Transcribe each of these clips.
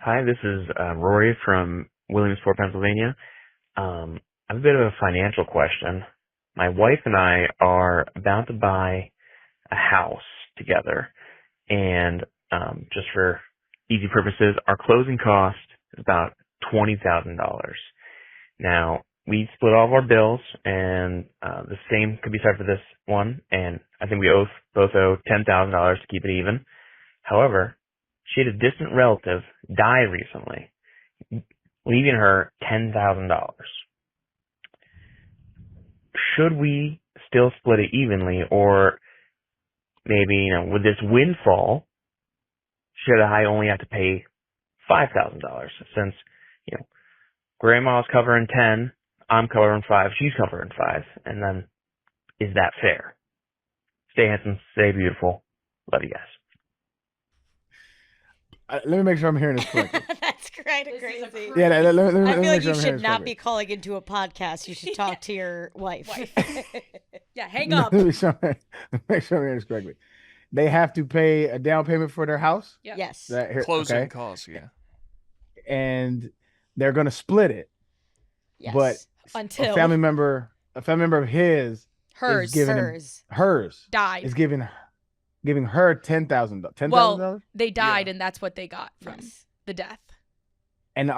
Hi, this is Rory from Williamsport, Pennsylvania. I have a bit of a financial question. My wife and I are about to buy a house together, and just for easy purposes, our closing cost is about $20,000. Now, we split all of our bills, and the same could be said for this one, and I think we both owe $10,000 to keep it even. However, she had a distant relative die recently, leaving her $10,000. Should we still split it evenly, or maybe, with this windfall, should I only have to pay $5,000 since, you know, grandma's covering 10, I'm covering 5, she's covering 5, and then is that fair? Stay handsome, stay beautiful. Love you guys. Let me make sure I'm hearing this correctly. That's kind of crazy. Yeah, let me I feel like sure you I'm hearing should this not correctly. be calling into a podcast. You should talk to your wife. Yeah, hang up. Let me make sure I'm hearing this correctly. They have to pay a down payment for their house? Yep. Yes. Closing okay. costs, yeah. And they're going to split it. Yes. But Until a family member of his hers is giving hers died. is giving her $10,000. Well, they died, and that's what they got from the death. And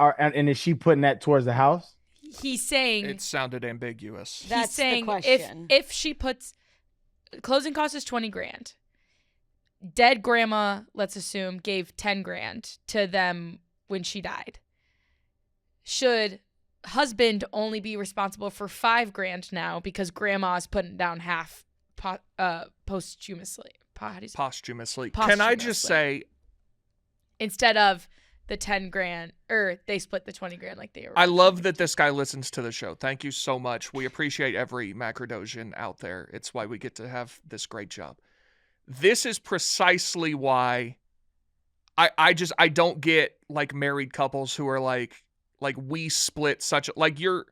is she putting that towards the house? He's saying It sounded ambiguous. That's he's saying the question. if she puts closing cost is $20,000. Dead grandma, let's assume, gave $10,000 to them when she died. Should husband only be responsible for $5,000 now because grandma's putting down half posthumously? Posthumously. Can I just say, instead of the $10,000, or they split the $20,000 like they were. I love that this guy listens to the show. Thank you so much. We appreciate every Macrodosian out there. It's why we get to have this great job. This is precisely why I don't get like married couples who are like we split such like you're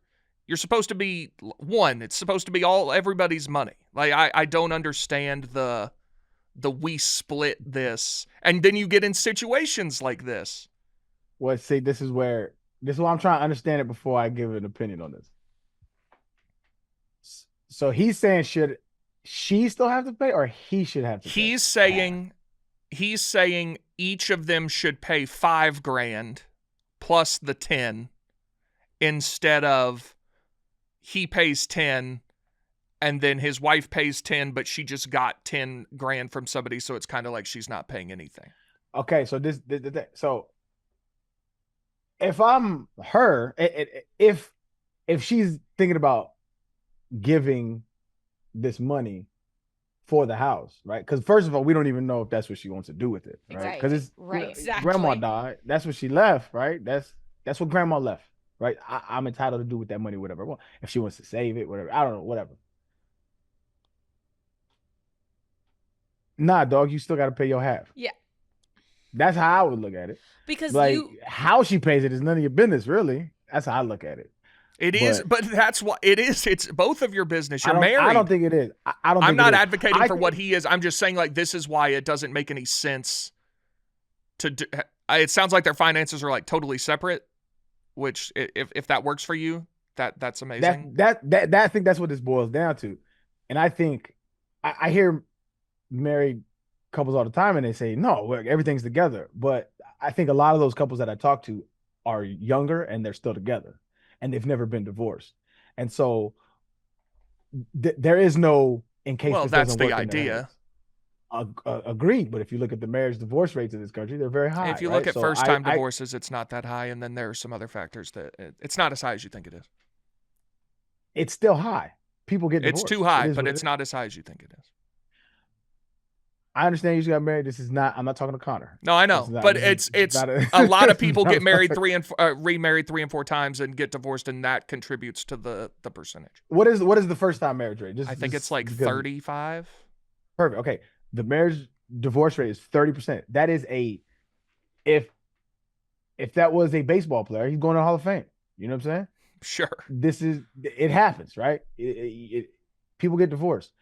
supposed to be one. It's supposed to be everybody's money. Like I don't understand the we split this, and then you get in situations like this. Well, see, this is why I'm trying to understand it before I give an opinion on this. So he's saying, should she still have to pay, or he should have to pay? He's saying each of them should pay $5,000 plus the 10, instead of he pays 10 and then his wife pays 10, but she just got $10,000 from somebody, so it's kind of like she's not paying anything. Okay, so so if I'm her, if she's thinking about giving this money for the house, right? Because first of all, we don't even know if that's what she wants to do with it, right? Because it's Exactly. grandma died. That's what she left, right? That's what grandma left, right? I'm entitled to do with that money whatever I want. If she wants to save it, whatever, I don't know, whatever. Nah, dog, you still got to pay your half. Yeah. That's how I would look at it. Because like how she pays it is none of your business, really. That's how I look at it. But that's what it is. It's both of your business. You're married. I don't think it is. I'm not advocating for what he is. I'm just saying, like, this is why it doesn't make any sense to do. It sounds like their finances are like totally separate, which if that works for you, that's amazing. That I think that's what this boils down to. And I think I hear married couples all the time and they say, no, everything's together. But I think a lot of those couples that I talk to are younger and they're still together and they've never been divorced. And so there is no, in case this that's doesn't the work idea. Agreed. But if you look at the marriage divorce rates in this country, they're very high. If you look at first-time divorces, it's not that high. And then there are some other factors that it's not as high as you think it is. It's still high. People get divorced. It's too high, but it's not as high as you think it is. I understand you just got married. This is not. I'm not talking to Connor. No, I know, but it's a lot of people get married remarried 3 and 4 times and get divorced, and that contributes to the percentage. What is the first time marriage rate? I think it's like 35. Perfect. Okay, the marriage divorce rate is 30%. That is if that was a baseball player, he's going to the Hall of Fame. You know what I'm saying? Sure. It happens, right? People get divorced.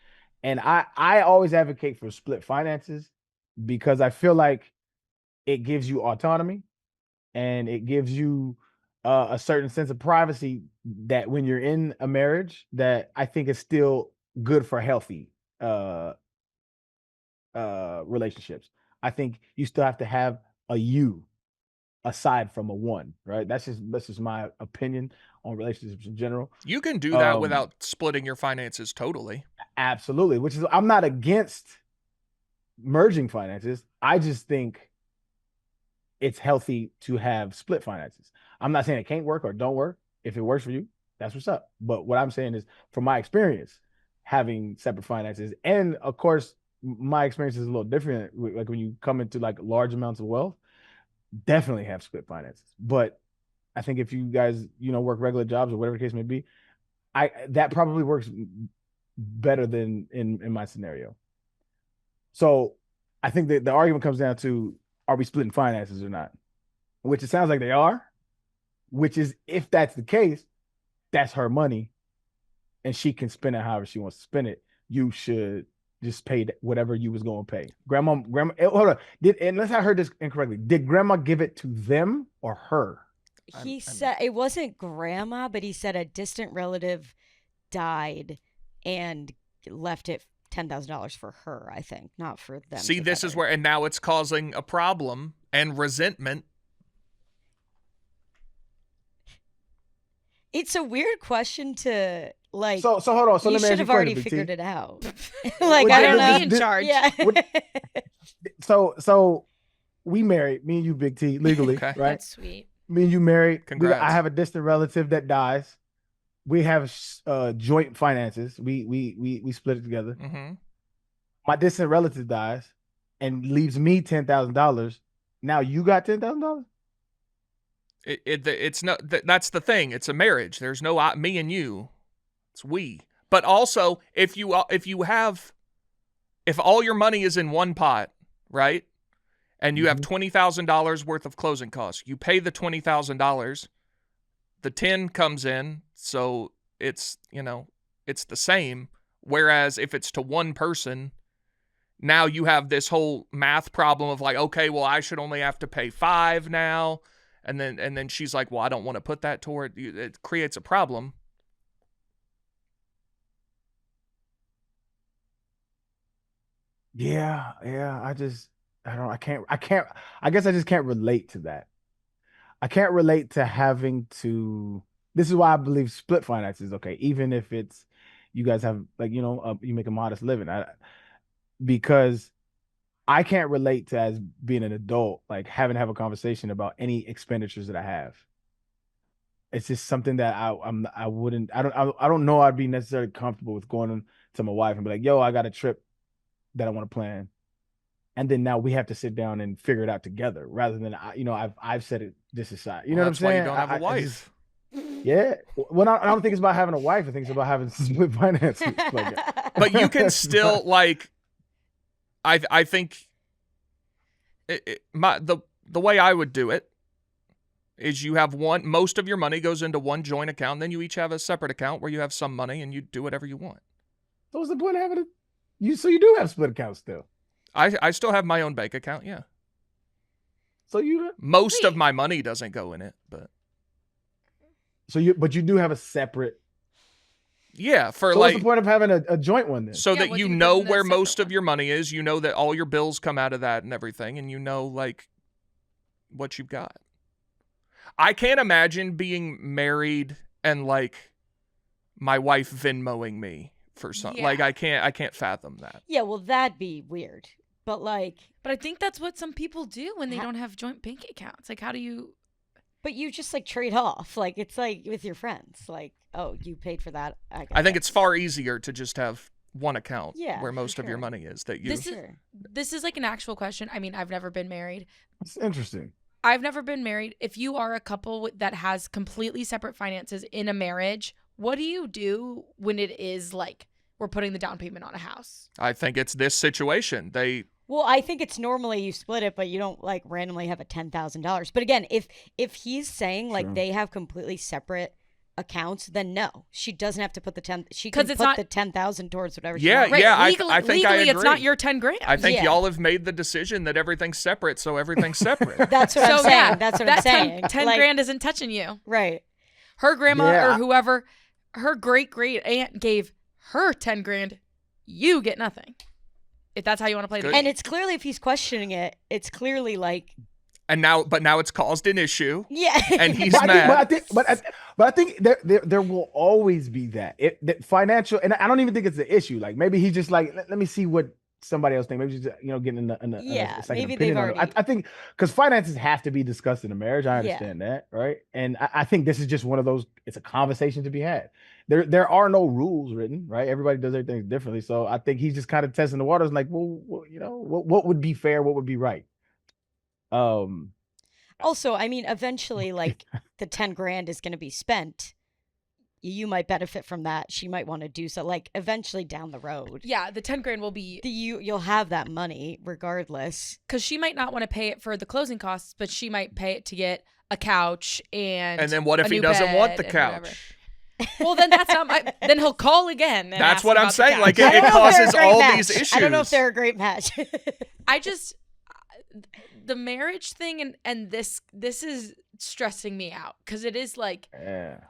And I always advocate for split finances because I feel like it gives you autonomy and it gives you a certain sense of privacy that when you're in a marriage, that I think is still good for healthy uh relationships. I think you still have to have a you aside from a one, right? That's just my opinion on relationships in general. You can do that Um, without splitting your finances totally. Absolutely, which is I'm not against merging finances. I just think it's healthy to have split finances. I'm not saying it can't work or don't work. If it works for you, that's what's up. But what I'm saying is, from my experience, having separate finances, and of course, my experience is a little different. Like when you come into like large amounts of wealth, definitely have split finances. But I think if you guys, work regular jobs or whatever the case may be, that probably works better than in my scenario. So I think that the argument comes down to, are we splitting finances or not? Which it sounds like they are, which is, if that's the case, that's her money and she can spend it however she wants to spend it. You should just pay whatever you was going to pay. Grandma, hold on. Unless I heard this incorrectly, did grandma give it to them or her? He said it wasn't grandma, but he said a distant relative died and left it $10,000 for her, I think, not for them. See, this is where, and now it's causing a problem and resentment. It's a weird question to like. So hold on. So you let me should ask have you a already question, figured T. it out. Like, I don't know. In charge. Yeah. So we married, me and you, Big T, legally, Okay. right? That's sweet. Me and you married. Congrats. I have a distant relative that dies. We have joint finances. We split it together. Mm-hmm. My distant relative dies and leaves me $10,000. Now you got $10,000. It's no. That's the thing. It's a marriage. There's no me and you. It's we. But also, if all your money is in one pot, right? And you have $20,000 worth of closing costs, you pay the $20,000. The 10 comes in, so it's it's the same. Whereas if it's to one person, now you have this whole math problem of like, okay, well, I should only have to pay 5 now. And then she's like, well, I don't want to put that toward you. It creates a problem. Yeah. I guess I just can't relate to that. I can't relate to having to. This is why I believe split finance is okay, even if it's you guys have like you make a modest living. Because I can't relate to, as being an adult, like having to have a conversation about any expenditures that I have. It's just something that I don't know I'd be necessarily comfortable with going to my wife and be like, yo, I got a trip that I want to plan. And then now we have to sit down and figure it out together, rather than I've set it this aside. You know what I'm saying? That's why you don't have a wife. Yeah. Well, I don't think it's about having a wife. I think it's about having split finances. But you can still like. I think the way I would do it is you have most of your money goes into one joint account, and then you each have a separate account where you have some money and you do whatever you want. So what's the point of having so you do have split accounts still? I still have my own bank account, yeah. So most of my money doesn't go in it, but but you do have a separate. Yeah, so what's the point of having a joint one then? So that you know where most of your money is, you know that all your bills come out of that and everything, and you know like what you've got. I can't imagine being married and like my wife Venmoing me for something. Yeah. Like I can't fathom that. Yeah, well, that'd be weird. But I think that's what some people do when they don't have joint bank accounts. Like, how do you? But you just like trade off. Like it's like with your friends. Like, oh, you paid for that. I think it's far easier to just have one account where for most of your sure. money is. That you. This is like an actual question. I mean, I've never been married. It's interesting. I've never been married. If you are a couple that has completely separate finances in a marriage, what do you do when it is like we're putting the down payment on a house? I think it's this situation. Well, I think it's normally you split it, but you don't like randomly have a $10,000. But again, if he's saying like Sure. they have completely separate accounts, then no, she doesn't have to put the 10. She 'Cause can it's put not- the 10,000 towards whatever. Yeah, she wants. yeah. Legally, I think I legally it's not agree. your 10 grand. I think Yeah. y'all have made the decision that everything's separate, so everything's separate. That's what I'm So, saying. yeah, That's what that I'm saying. 10 Like, grand isn't touching you. right? Her grandma Yeah. or whoever, her great aunt gave her 10 grand. You get nothing. If that's how you want to play the Good. game. And it's clearly, if he's questioning it, it's clearly like, And now it's caused an issue, yeah. and he's But mad. I think there will always be that financial, and I don't even think it's an issue. Like maybe he's just like, let me see what somebody else thinks. Maybe he's just, getting in a Yeah, second maybe opinion they've on it. already- I think because finances have to be discussed in a marriage. I Yeah. understand that, right? And I think this is just one of those. It's a conversation to be had. There are no rules written, right? Everybody does everything differently. So I think he's just kind of testing the waters. Like, well, what would be fair? What would be right? Also, I mean, eventually, like the 10 grand is going to be spent. You might benefit from that. She might want to do so. Like eventually down the road, Yeah, the 10 grand will be you'll have that money regardless. because she might not want to pay it for the closing costs, but she might pay it to get a couch and And then what if a he new doesn't want bed the and couch? whatever. Well, then that's not my. Then he'll call again. And That's ask what I'm about the saying, couch. like, I don't it know if they're a causes great all match. these issues. I don't know if they're a great match. I just the marriage thing and this is stressing me out because it is like Yeah.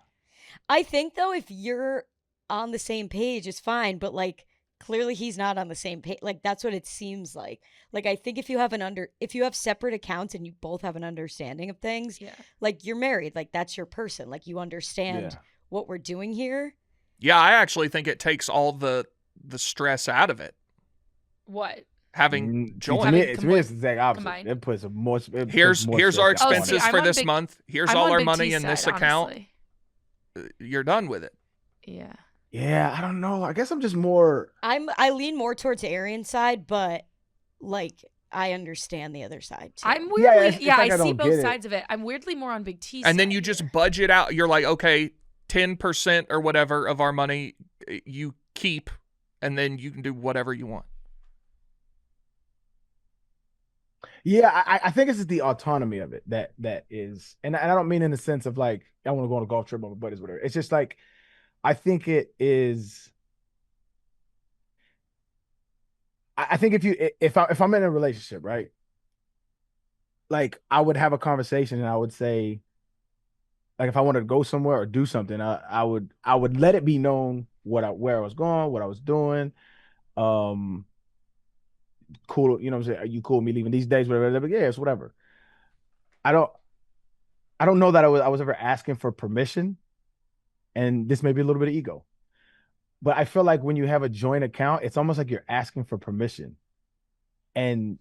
I think though, if you're on the same page, it's fine. But like clearly, he's not on the same page. Like that's what it seems like. Like I think if you have separate accounts and you both have an understanding of things, yeah. like you're married, like that's your person. Like you understand Yeah. what we're doing here. Yeah, I actually think it takes all the stress out of it. What? Having To joined. me, Having to me, it's the exact opposite. combined. It puts more. Here's our stress on it. expenses I'm for on this Big- month. Here's I'm all on our Big money T's in this side, account. honestly. You're done with it. Yeah. Yeah, I don't know. I guess I'm just more. I lean more towards Arian's side, but like I understand the other side too. I'm Yeah, weirdly, it's yeah, like I I see don't both get it. sides of it. I'm weirdly more on Big T. And then side you just here. budget out. You're like, okay, 10% or whatever of our money you keep, and then you can do whatever you want. Yeah, I think it's just the autonomy of it that is, and I don't mean in the sense of like I want to go on a golf trip with my buddies, whatever. It's just like I think it is. I think if I'm in a relationship, right? Like I would have a conversation and I would say, like if I wanted to go somewhere or do something, I would let it be known where I was going, what I was doing. Cool, you know what I'm saying? Are you cool with me leaving these days? Whatever. Yeah, it's whatever. I don't know that I was ever asking for permission, and this may be a little bit of ego. But I feel like when you have a joint account, it's almost like you're asking for permission. And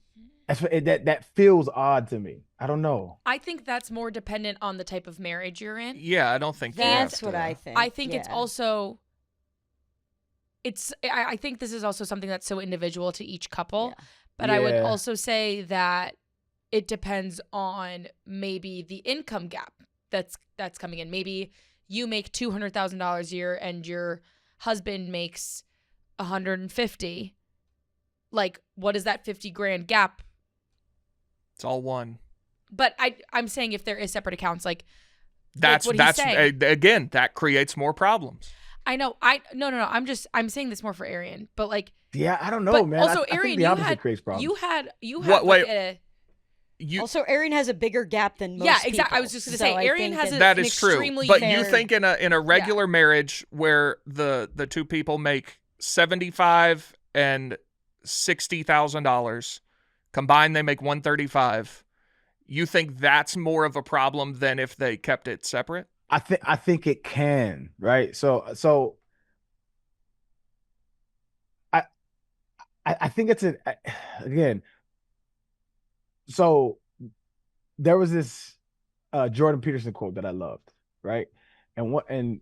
that feels odd to me. I don't know. I think that's more dependent on the type of marriage you're in. Yeah, I don't think you That's have what to- I think. I think it's yeah. also I think this is also something that's so individual to each couple. Yeah. But I would Yeah. also say that it depends on maybe the income gap that's coming in. Maybe you make $200,000 a year and your husband makes $150,000. Like, what is that 50 grand gap? It's all one. But I'm saying if there is separate accounts, like That's what he's saying. again, that creates more problems. I know. No. I'm saying this more for Arian, but like, Yeah, I don't know, but man. also I think Arian, the you opposite had creates problems. you had What- like wait. You Also, Arian has a bigger gap than most yeah, exactly. I people, was just gonna so say I Arian think has that an is true. extremely But fair, you think in a regular marriage where the two people make $75,000 and $60,000 combined, they make $135,000. You think that's more of a problem than if they kept it separate? I think it can, right? So I think it's again. So there was this Jordan Peterson quote that I loved, right? And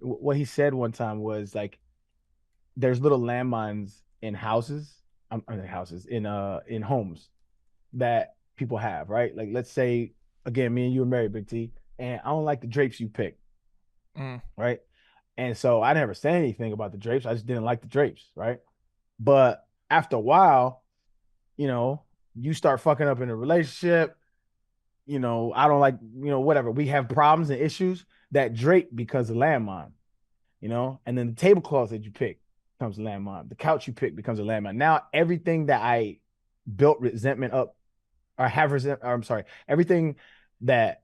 what he said one time was like, "There's little landmines in houses, in homes that people have, right? Like let's say again, me and you are married, Big T, and I don't like the drapes you pick, right? And so I never said anything about the drapes. I just didn't like the drapes, right? But after a while, you start fucking up in a relationship. I don't like, whatever. We have problems and issues. that drape becomes a landmine, you know, and then the tablecloth that you pick becomes a landmine. The couch you pick becomes a landmine. Now everything that I built resentment up or have resent, or I'm sorry, everything that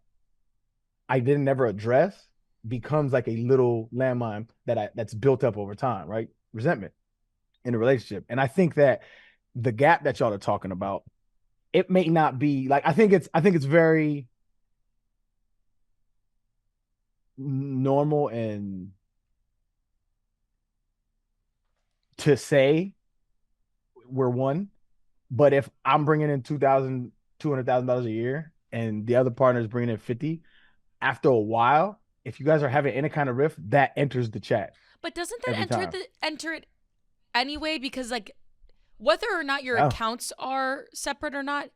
I didn't never address becomes like a little landmine that's built up over time, right? Resentment in a relationship. And I think that the gap that y'all are talking about, it may not be like, I think it's very normal and to say we're one, but if I'm bringing in $200,000 a year and the other partner is bringing in 50, after a while, if you guys are having any kind of rift, that enters the chat. But doesn't that every time. enter it anyway? Because like whether or not your Yeah. accounts are separate or not,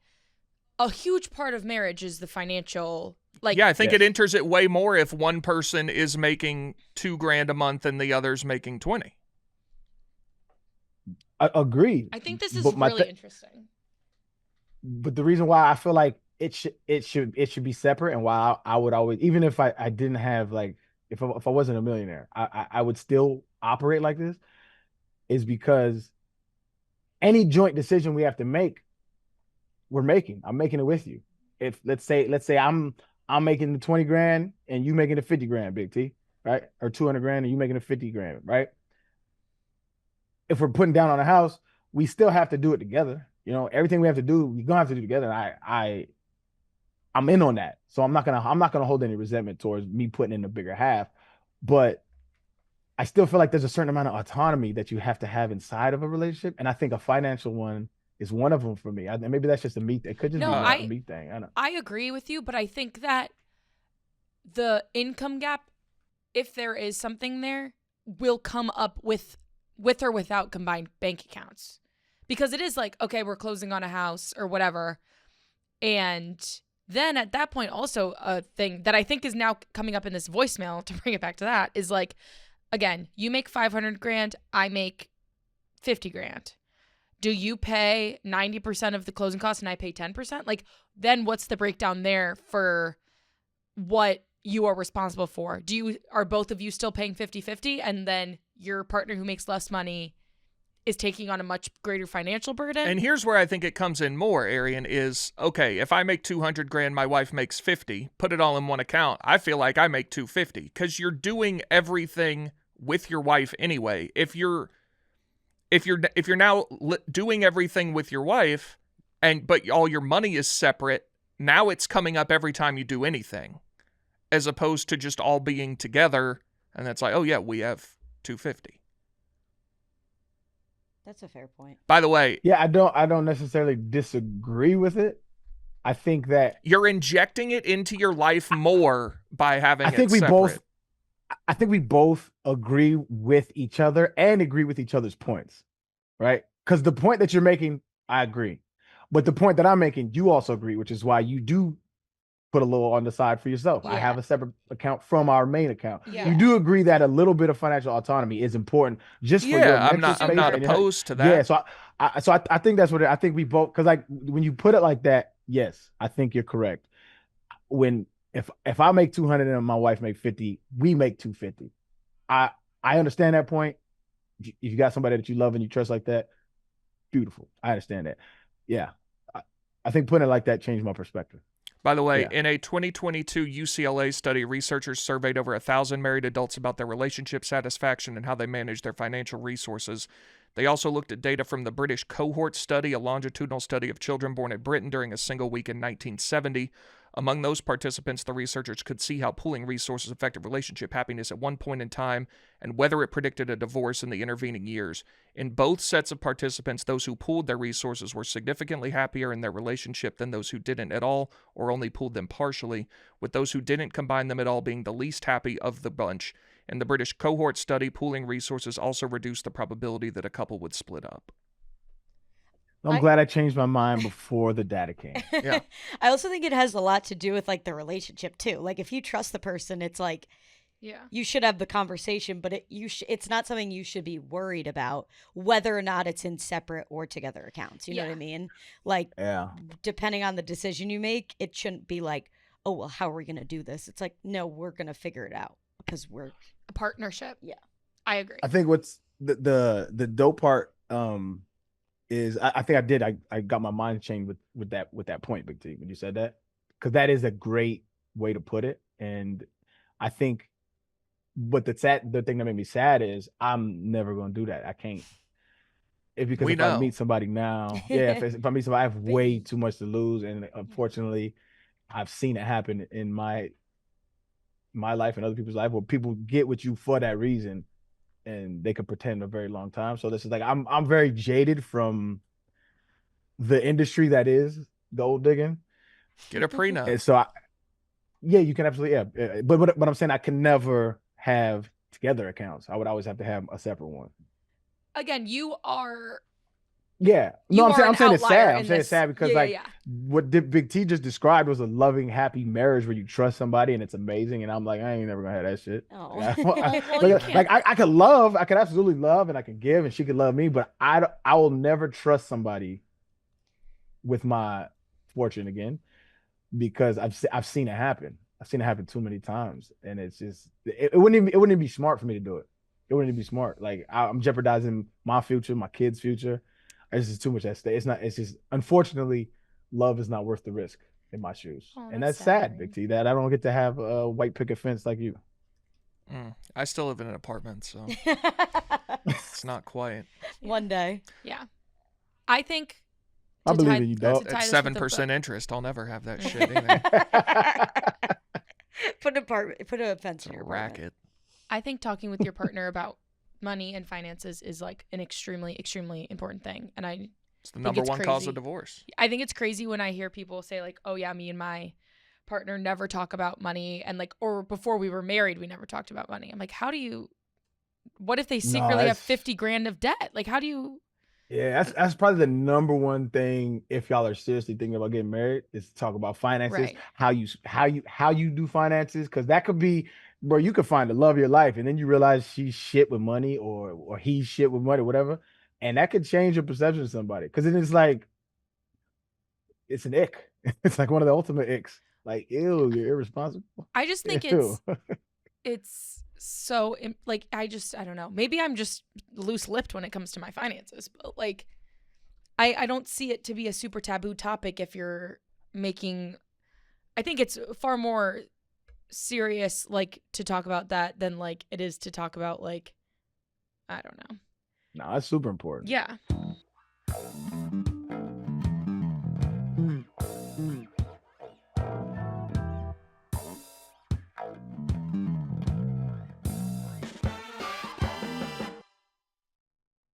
a huge part of marriage is the financial. Like, yeah, I think Yes. it enters it way more if one person is making $2,000 a month and the other's making 20. Agreed. I think this is But really interesting. But the reason why I feel like it should be separate, and why I would always, even if I didn't have like, if I wasn't a millionaire, I would still operate like this, is because any joint decision we have to make, I'm making it with you. If let's say I'm making the 20 grand and you making the 50 grand, Big T, right? Or 200 grand and you making the 50 grand, right? If we're putting down on a house, we still have to do it together. You know, everything we have to do, we're gonna have to do together. I'm in on that. So I'm not gonna hold any resentment towards me putting in a bigger half. But I still feel like there's a certain amount of autonomy that you have to have inside of a relationship. And I think a financial one is one of them for me. Maybe that's just a me. It could just No, be a me thing. I don't know. I agree with you, but I think that the income gap, if there is something there, will come up with or without combined bank accounts. Because it is like, okay, we're closing on a house or whatever. And then at that point, also a thing that I think is now coming up in this voicemail, to bring it back to that, is like, again, you make 500 grand, I make 50 grand. Do you pay 90% of the closing costs and I pay 10%? Like, then what's the breakdown there for what you are responsible for? Are both of you still paying 50-50, and then your partner who makes less money is taking on a much greater financial burden? And here's where I think it comes in more, Arian, is, okay, if I make 200 grand, my wife makes 50, put it all in one account, I feel like I make 250, because you're doing everything with your wife anyway. If you're now doing everything with your wife, but all your money is separate, now it's coming up every time you do anything, as opposed to just all being together, and that's like, oh yeah, we have 250. That's a fair point. By the way, Yeah, I don't necessarily disagree with it. I think that you're injecting it into your life more by having I think it separate. I think we both agree with each other and agree with each other's points, right? Because the point that you're making, I agree. But the point that I'm making, you also agree, which is why you do put a little on the side for yourself. I Yeah. have a separate account from our main account. Yeah. You do agree that a little bit of financial autonomy is important just for your Yeah, I'm mental space not and your- opposed to that. Yeah, so I think that's what I think we both, because like when you put it like that, yes, I think you're correct. When if I make 200 and my wife make 50, we make 250. I understand that point. If you got somebody that you love and you trust like that, beautiful. I understand that. Yeah, I think putting it like that changed my perspective. By the way, Yeah. in a 2022 UCLA study, researchers surveyed over 1,000 married adults about their relationship satisfaction and how they manage their financial resources. They also looked at data from the British cohort study, a longitudinal study of children born in Britain during a single week in 1970. Among those participants, the researchers could see how pooling resources affected relationship happiness at one point in time and whether it predicted a divorce in the intervening years. In both sets of participants, those who pooled their resources were significantly happier in their relationship than those who didn't at all or only pooled them partially, with those who didn't combine them at all being the least happy of the bunch. In the British cohort study, pooling resources also reduced the probability that a couple would split up. I'm glad I changed my mind before the data came. Yeah. I also think it has a lot to do with like the relationship too. Like if you trust the person, it's like Yeah. you should have the conversation, but it's not something you should be worried about whether or not it's in separate or together accounts. You know what I Yeah. mean? Like Yeah. depending on the decision you make, it shouldn't be like, oh, well, how are we going to do this? It's like, no, we're going to figure it out because we're A partnership. Yeah. I agree. I think what's the dope part is I think I got my mind changed with that point, Big T, when you said that, because that is a great way to put it. And I think, but the thing that made me sad is I'm never going to do that. I can't. Because We if I know. meet somebody now, if I meet somebody, I have way But- too much to lose, and unfortunately, I've seen it happen in my life and other people's life, where people get with you for that reason, and they could pretend a very long time. So this is like I'm very jaded from the industry that is gold digging, Get a prenup. and so you can absolutely but I'm saying I can never have together accounts. I would always have to have a separate one. Again, you are. Yeah, You no, are I'm an saying it's outlier sad. in I'm saying this. it's sad because Yeah. what Big T just described was a loving, happy marriage where you trust somebody and it's amazing. And I'm like, I ain't never gonna have that shit. Oh. Well, you can't. I could absolutely love, and I could give, and she could love me, but I will never trust somebody with my fortune again, because I've seen it happen. I've seen it happen too many times, and it's just it wouldn't even be smart for me to do it. It wouldn't even be smart. Like I'm jeopardizing my future, my kids' future. It's just too much at stake. It's just, unfortunately, love is not worth the risk in my shoes. Oh, And that's that's sad, sad, Big T, that I don't get to have a white picket fence like you. I still live in an apartment, so it's not quite. One day. Yeah. I think. I to believe tie- in you, to dog. tie It's this with a 7% bow- interest. I'll never have that shit either. Put a fence It's in a your apartment. racket. I think talking with your partner about money and finances is like an extremely, extremely important thing. And It's the number it's one cause crazy. of divorce. I think it's crazy when I hear people say like, oh yeah, me and my partner never talk about money, and like, or before we were married, we never talked about money. I'm like, what if they secretly have 50 grand of debt? Like, how do you? Yeah, that's probably the number one thing if y'all are seriously thinking about getting married, is to talk about finances, Right. how you do finances, because that could be, bro, you could find the love of your life and then you realize she's shit with money, or he's shit with money, whatever, and that could change your perception of somebody, because then it's like it's an ick. It's like one of the ultimate icks. Like, ew, you're irresponsible. I just think Ew. it's so like I don't know. Maybe I'm just loose-lipped when it comes to my finances, but like I don't see it to be a super taboo topic if you're making. I think it's far more serious like to talk about that than like it is to talk about like I don't know. No, that's super important. Yeah.